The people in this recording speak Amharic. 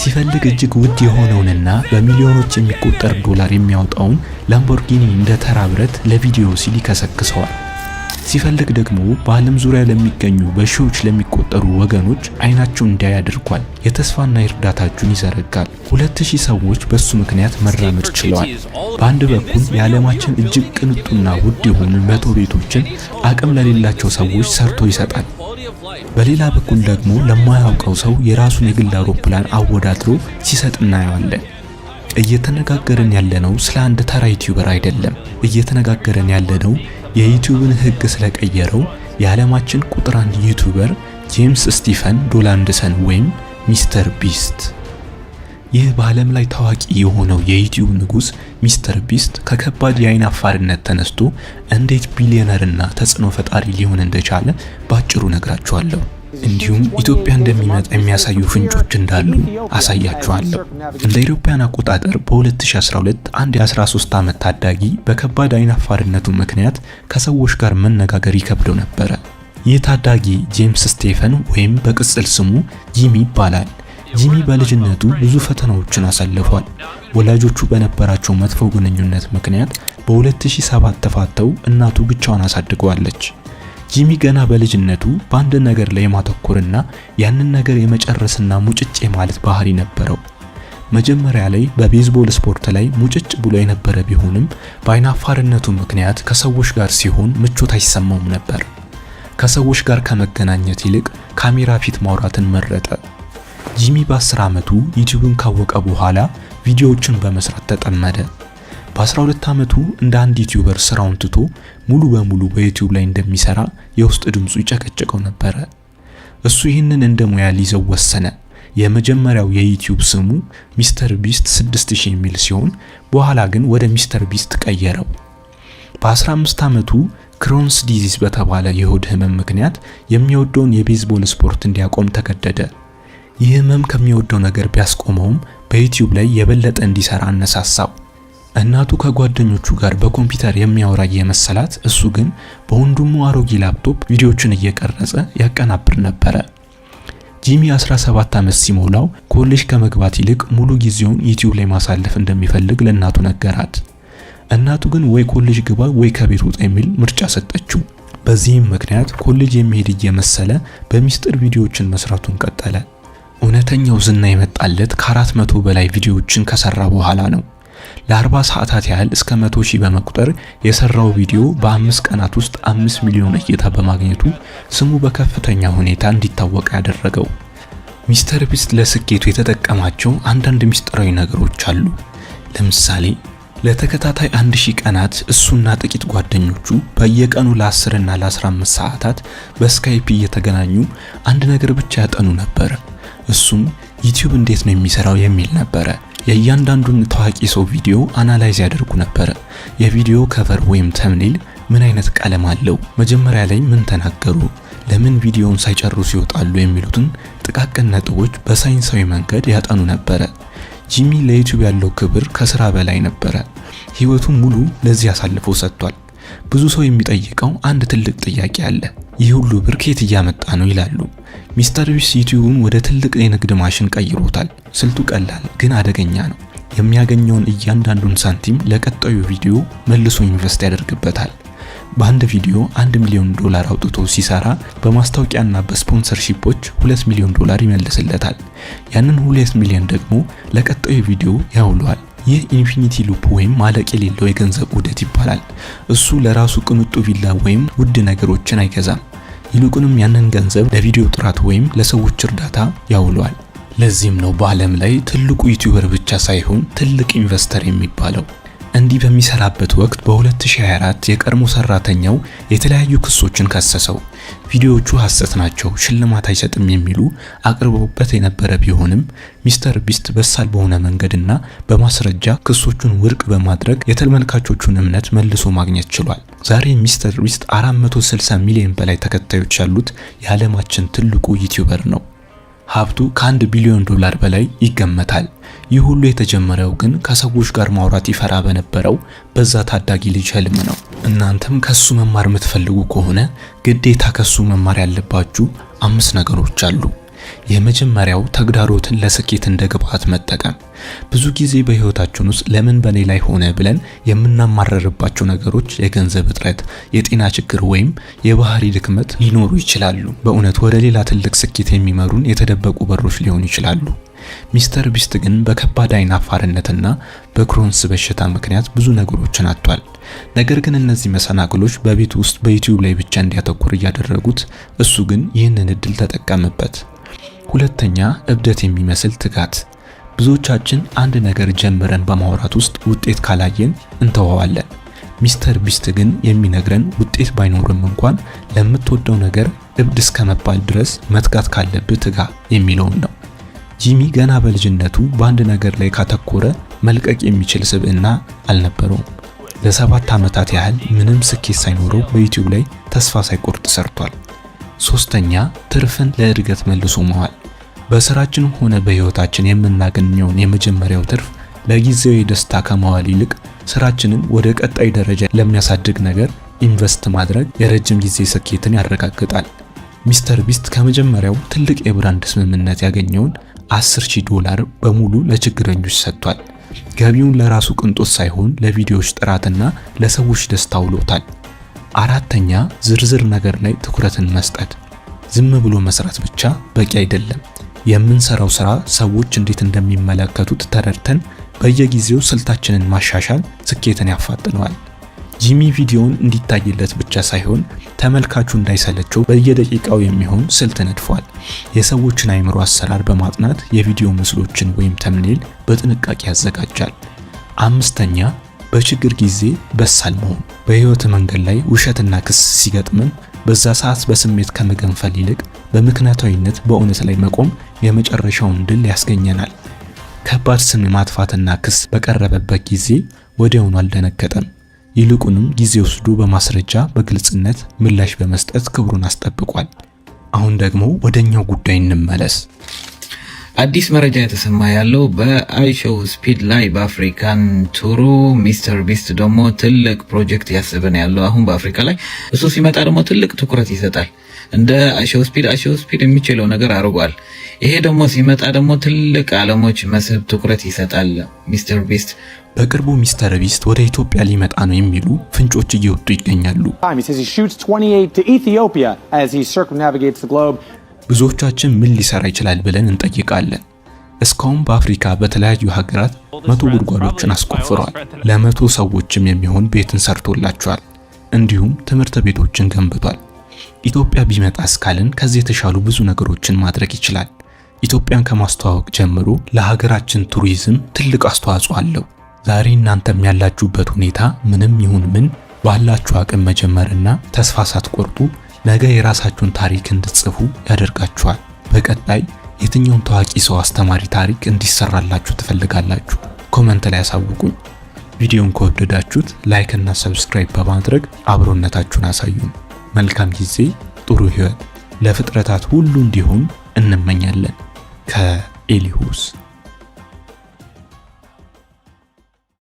ሲፈልግ እጅግ ውድ የሆነውንና በሚሊዮኖች የሚቆጠር ዶላር የሚያወጣውን ላምቦርጊኒ እንደ ተራ ብረት ለቪዲዮ ሲል ይከሰክሰዋል። ሲፈልግ ደግሞ በዓለም ዙሪያ ለሚገኙ በሺዎች ለሚቆጠሩ ወገኖች አይናቸውን እንዲያይ ያደርጋል። የተስፋና የእርዳታ እጁን ይዘረጋል። 2000 ሰዎች በሱ ምክንያት መራመድ ችለዋል። በአንድ በኩል የዓለማችን እጅግ ቅንጡና ውድ የሆኑ 100 ቤቶችን አቅም ለሌላቸው ሰዎች ሰርቶ ይሰጣል። በሌላ በኩል ደግሞ ለማያውቀው ሰው የራሱን የግል አውሮፕላን አወዳድሮ ሲሰጥ እናየዋለን። እየተነጋገርን ያለነው ስለ አንድ ተራ ዩቲዩበር አይደለም። እየተነጋገርን ያለነው የዩቲዩብን ህግ ስለቀየረው የዓለማችን ቁጥር 1 ዩቲዩበር ጄምስ ስቲፈን ዶላንድሰን ወይም ሚስተር ቢስት። ይህ በዓለም ላይ ታዋቂ የሆነው የዩቲዩብ ንጉስ ሚስተር ቢስት ከከባድ የአይን አፋርነት ተነስቶ እንዴት ቢሊዮነርና ተጽዕኖ ፈጣሪ ሊሆን እንደቻለ ባጭሩ ነግራችኋለሁ። እንዲሁም ኢትዮጵያ እንደሚመጣ የሚያሳዩ ፍንጮች እንዳሉ አሳያችኋለሁ። እንደ አውሮፓውያን አቆጣጠር በ2012 አንድ የ13 ዓመት ታዳጊ በከባድ አይን አፋርነቱ ምክንያት ከሰዎች ጋር መነጋገር ይከብደው ነበር። ይህ ታዳጊ ጄምስ ስቲፈን ወይም በቅጽል ስሙ ጂሚ ይባላል። ጂሚ በልጅነቱ ብዙ ፈተናዎችን አሳልፏል። ወላጆቹ በነበራቸው መጥፎ ግንኙነት ምክንያት በ2007 ተፋተው እናቱ ብቻዋን አሳድገዋለች። ጂሚ ገና በልጅነቱ በአንድ ነገር ላይ ማተኮርና ያንን ነገር የመጨረስና ሙጭጭ ማለት ባህሪ ነበረው። መጀመሪያ ላይ በቤዝቦል ስፖርት ላይ ሙጭጭ ብሎ የነበረ ቢሆንም በአይን አፋርነቱ ምክንያት ከሰዎች ጋር ሲሆን ምቾት አይሰማውም ነበር። ከሰዎች ጋር ከመገናኘት ይልቅ ካሜራ ፊት ማውራትን መረጠ። ጂሚ በ10 ዓመቱ ዩቲዩብን ካወቀ በኋላ ቪዲዮዎችን በመስራት ተጠመደ። በ12 ዓመቱ እንደ አንድ ዩቲዩበር ስራውን ትቶ ሙሉ በሙሉ በዩቲዩብ ላይ እንደሚሰራ የውስጥ ድምጹ ይጨቀጨቀው ነበር። እሱ ይህንን እንደ ሙያ ሊይዘው ወሰነ። የመጀመሪያው የዩቲዩብ ስሙ ሚስተር ቢስት 6000 የሚል ሲሆን በኋላ ግን ወደ ሚስተር ቢስት ቀየረው። በ15 ዓመቱ ክሮንስ ዲዚዝ በተባለ የሆድ ህመም ምክንያት የሚወደውን የቤዝቦል ስፖርት እንዲያቆም ተገደደ። ይህ ህመም ከሚወደው ነገር ቢያስቆመውም በዩቲዩብ ላይ የበለጠ እንዲሰራ አነሳሳው። እናቱ ከጓደኞቹ ጋር በኮምፒውተር የሚያወራ የመሰላት እሱ ግን በወንድሙ አሮጌ ላፕቶፕ ቪዲዮዎችን እየቀረጸ ያቀናብር ነበር። ጂሚ 17 ዓመት ሲሞላው ኮሌጅ ከመግባት ይልቅ ሙሉ ጊዜውን ዩቲዩብ ላይ ማሳለፍ እንደሚፈልግ ለእናቱ ነገራት። እናቱ ግን ወይ ኮሌጅ ግባ ወይ ከቤት ውጣ የሚል ምርጫ ሰጠችው። በዚህም ምክንያት ኮሌጅ የሚሄድ እየመሰለ በሚስጥር ቪዲዮዎችን መስራቱን ቀጠለ። እውነተኛው ዝና የመጣለት ከ400 በላይ ቪዲዮዎችን ከሰራ በኋላ ነው። ለ40 ሰዓታት ያህል እስከ 100,000 በመቁጠር የሰራው ቪዲዮ በ5 ቀናት ውስጥ 5 ሚሊዮን እይታ በማግኘቱ ስሙ በከፍተኛ ሁኔታ እንዲታወቅ ያደረገው። ሚስተር ቢስት ለስኬቱ የተጠቀማቸው አንዳንድ ሚስጥራዊ ነገሮች አሉ። ለምሳሌ ለተከታታይ 1000 ቀናት እሱና ጥቂት ጓደኞቹ በየቀኑ ለ10 እና ለ15 ሰዓታት በስካይፕ እየተገናኙ አንድ ነገር ብቻ ያጠኑ ነበር። እሱም ዩቲዩብ እንዴት ነው የሚሰራው የሚል ነበር። የእያንዳንዱን ታዋቂ ሰው ቪዲዮ አናላይዝ ያደርጉ ነበር። የቪዲዮ ከቨር ወይም ተምኔል ምን አይነት ቀለም አለው፣ መጀመሪያ ላይ ምን ተናገሩ፣ ለምን ቪዲዮውን ሳይጨርሱ ይወጣሉ የሚሉትን ጥቃቅን ነጥቦች በሳይንሳዊ መንገድ ያጠኑ ነበር። ጂሚ ለዩቲዩብ ያለው ክብር ከስራ በላይ ነበር። ህይወቱን ሙሉ ለዚህ አሳልፎ ሰጥቷል። ብዙ ሰው የሚጠይቀው አንድ ትልቅ ጥያቄ አለ። ይህ ሁሉ ብር ከየት እያመጣ ነው ይላሉ። ሚስተር ቢስት ዩቲዩብን ወደ ትልቅ የንግድ ማሽን ቀይሮታል። ስልቱ ቀላል ግን አደገኛ ነው። የሚያገኘውን እያንዳንዱን ሳንቲም ለቀጣዩ ቪዲዮ መልሶ ኢንቨስት ያደርግበታል። በአንድ ቪዲዮ $1 ሚሊዮን አውጥቶ ሲሰራ በማስታወቂያና በስፖንሰርሺፖች $2 ሚሊዮን ይመልስለታል። ያንን 2 ሚሊዮን ደግሞ ለቀጣዩ ቪዲዮ ያውለዋል። ይህ ኢንፊኒቲ ሉፕ ወይም ማለቅ የሌለው የገንዘብ ውደት ይባላል። እሱ ለራሱ ቅንጡ ቪላ ወይም ውድ ነገሮችን አይገዛም። ይልቁንም ያንን ገንዘብ ለቪዲዮ ጥራት ወይም ለሰዎች እርዳታ ያውለዋል። ለዚህም ነው በዓለም ላይ ትልቁ ዩቲዩበር ብቻ ሳይሆን ትልቅ ኢንቨስተር የሚባለው። እንዲህ በሚሰራበት ወቅት በ2024 የቀድሞ ሰራተኛው የተለያዩ ክሶችን ከሰሰው። ቪዲዮዎቹ ሐሰት ናቸው፣ ሽልማት አይሰጥም የሚሉ አቅርበውበት የነበረ ቢሆንም ሚስተር ቢስት በሳል በሆነ መንገድና በማስረጃ ክሶቹን ውድቅ በማድረግ የተመልካቾቹን እምነት መልሶ ማግኘት ችሏል። ዛሬ ሚስተር ቢስት 460 ሚሊዮን በላይ ተከታዮች ያሉት የዓለማችን ትልቁ ዩቲዩበር ነው። ሀብቱ ከ$1 ቢሊዮን በላይ ይገመታል። ይህ ሁሉ የተጀመረው ግን ከሰዎች ጋር ማውራት ይፈራ በነበረው በዛ ታዳጊ ልጅ ህልም ነው። እናንተም ከሱ መማር የምትፈልጉ ከሆነ ግዴታ ከሱ መማር ያለባችሁ 5 ነገሮች አሉ። የመጀመሪያው ተግዳሮትን ለስኬት እንደ ግብዓት መጠቀም። ብዙ ጊዜ በህይወታችን ውስጥ ለምን በኔ ላይ ሆነ ብለን የምናማረርባቸው ነገሮች የገንዘብ እጥረት፣ የጤና ችግር ወይም የባህሪ ድክመት ሊኖሩ ይችላሉ። በእውነት ወደ ሌላ ትልቅ ስኬት የሚመሩን የተደበቁ በሮች ሊሆኑ ይችላሉ። ሚስተር ቢስት ግን በከባድ አይን አፋርነትና በክሮንስ በሽታ ምክንያት ብዙ ነገሮችን አጥቷል። ነገር ግን እነዚህ መሰናክሎች በቤት ውስጥ በዩቲዩብ ላይ ብቻ እንዲያተኩር እያደረጉት፣ እሱ ግን ይህንን እድል ተጠቀመበት። ሁለተኛ፣ እብደት የሚመስል ትጋት። ብዙዎቻችን አንድ ነገር ጀምረን በማውራት ውስጥ ውጤት ካላየን እንተዋዋለን። ሚስተር ቢስት ግን የሚነግረን ውጤት ባይኖርም እንኳን ለምትወደው ነገር እብድ እስከመባል ድረስ መትጋት ካለብህ ትጋ የሚለውን ነው። ጂሚ ገና በልጅነቱ በአንድ ነገር ላይ ካተኮረ መልቀቅ የሚችል ስብዕና አልነበረውም። ለ7 ዓመታት ያህል ምንም ስኬት ሳይኖረው በዩቲዩብ ላይ ተስፋ ሳይቆርጥ ሰርቷል። ሶስተኛ፣ ትርፍን ለእድገት መልሶ መዋል። በስራችንም ሆነ በህይወታችን የምናገኘውን የመጀመሪያው ትርፍ ለጊዜያዊ ደስታ ከመዋል ይልቅ ስራችንን ወደ ቀጣይ ደረጃ ለሚያሳድግ ነገር ኢንቨስት ማድረግ የረጅም ጊዜ ስኬትን ያረጋግጣል። ሚስተር ቢስት ከመጀመሪያው ትልቅ የብራንድ ስምምነት ያገኘውን $10,000 በሙሉ ለችግረኞች ሰጥቷል። ገቢውን ለራሱ ቅንጦት ሳይሆን ለቪዲዮዎች ጥራትና ለሰዎች ደስታ ውሎታል። አራተኛ፣ ዝርዝር ነገር ላይ ትኩረትን መስጠት። ዝም ብሎ መስራት ብቻ በቂ አይደለም። የምንሰራው ስራ ሰዎች እንዴት እንደሚመለከቱት ተረድተን በየጊዜው ስልታችንን ማሻሻል ስኬትን ያፋጥነዋል። ጂሚ ቪዲዮውን እንዲታይለት ብቻ ሳይሆን ተመልካቹ እንዳይሰለቸው በየደቂቃው የሚሆን ስልት ነድፏል። የሰዎችን አይምሮ አሰራር በማጥናት የቪዲዮ ምስሎችን ወይም ተምኔል በጥንቃቄ ያዘጋጃል። አምስተኛ፣ በችግር ጊዜ በሳል መሆን። በህይወት መንገድ ላይ ውሸትና ክስ ሲገጥመን በዛ ሰዓት በስሜት ከመገንፈል ይልቅ በምክንያታዊነት በእውነት ላይ መቆም የመጨረሻውን ድል ያስገኘናል። ከባድ ስም ማጥፋትና ክስ በቀረበበት ጊዜ ወዲያውኑ አልደነገጠም። ይልቁንም ጊዜ ወስዶ በማስረጃ በግልጽነት ምላሽ በመስጠት ክብሩን አስጠብቋል። አሁን ደግሞ ወደኛው ጉዳይ እንመለስ። አዲስ መረጃ የተሰማ ያለው በአይሾው ስፒድ ላይ በአፍሪካን ቱሩ ሚስተር ቢስት ደግሞ ትልቅ ፕሮጀክት ያስበን ያለው አሁን በአፍሪካ ላይ እሱ ሲመጣ ደግሞ ትልቅ ትኩረት ይሰጣል። እንደ አይሾው ስፒድ የሚችለው ነገር አድርጓል። ይሄ ደግሞ ሲመጣ ደግሞ ትልቅ ዓለሞች መስህብ ትኩረት ይሰጣል ሚስተር ቢስት። በቅርቡ ሚስተር ቢስት ወደ ኢትዮጵያ ሊመጣ ነው የሚሉ ፍንጮች እየወጡ ይገኛሉ። ብዙዎቻችን ምን ሊሰራ ይችላል ብለን እንጠይቃለን። እስካሁን በአፍሪካ በተለያዩ ሀገራት 100 ጉድጓዶችን አስቆፍሯል። ለ100 ሰዎችም የሚሆን ቤትን ሰርቶላቸዋል። እንዲሁም ትምህርት ቤቶችን ገንብቷል። ኢትዮጵያ ቢመጣ እስካልን ከዚህ የተሻሉ ብዙ ነገሮችን ማድረግ ይችላል። ኢትዮጵያን ከማስተዋወቅ ጀምሮ ለሀገራችን ቱሪዝም ትልቅ አስተዋጽኦ አለው። ዛሬ እናንተም ያላችሁበት ሁኔታ ምንም ይሁን ምን ባላችሁ አቅም መጀመርና ተስፋ ሳትቆርጡ ነገ የራሳችሁን ታሪክ እንድትጽፉ ያደርጋችኋል። በቀጣይ የትኛውን ታዋቂ ሰው አስተማሪ ታሪክ እንዲሰራላችሁ ትፈልጋላችሁ? ኮሜንት ላይ ያሳውቁኝ። ቪዲዮን ከወደዳችሁት ላይክ እና ሰብስክራይብ በማድረግ አብሮነታችሁን አሳዩን። መልካም ጊዜ፣ ጥሩ ህይወት ለፍጥረታት ሁሉ እንዲሆን እንመኛለን። ከኤሊሁስ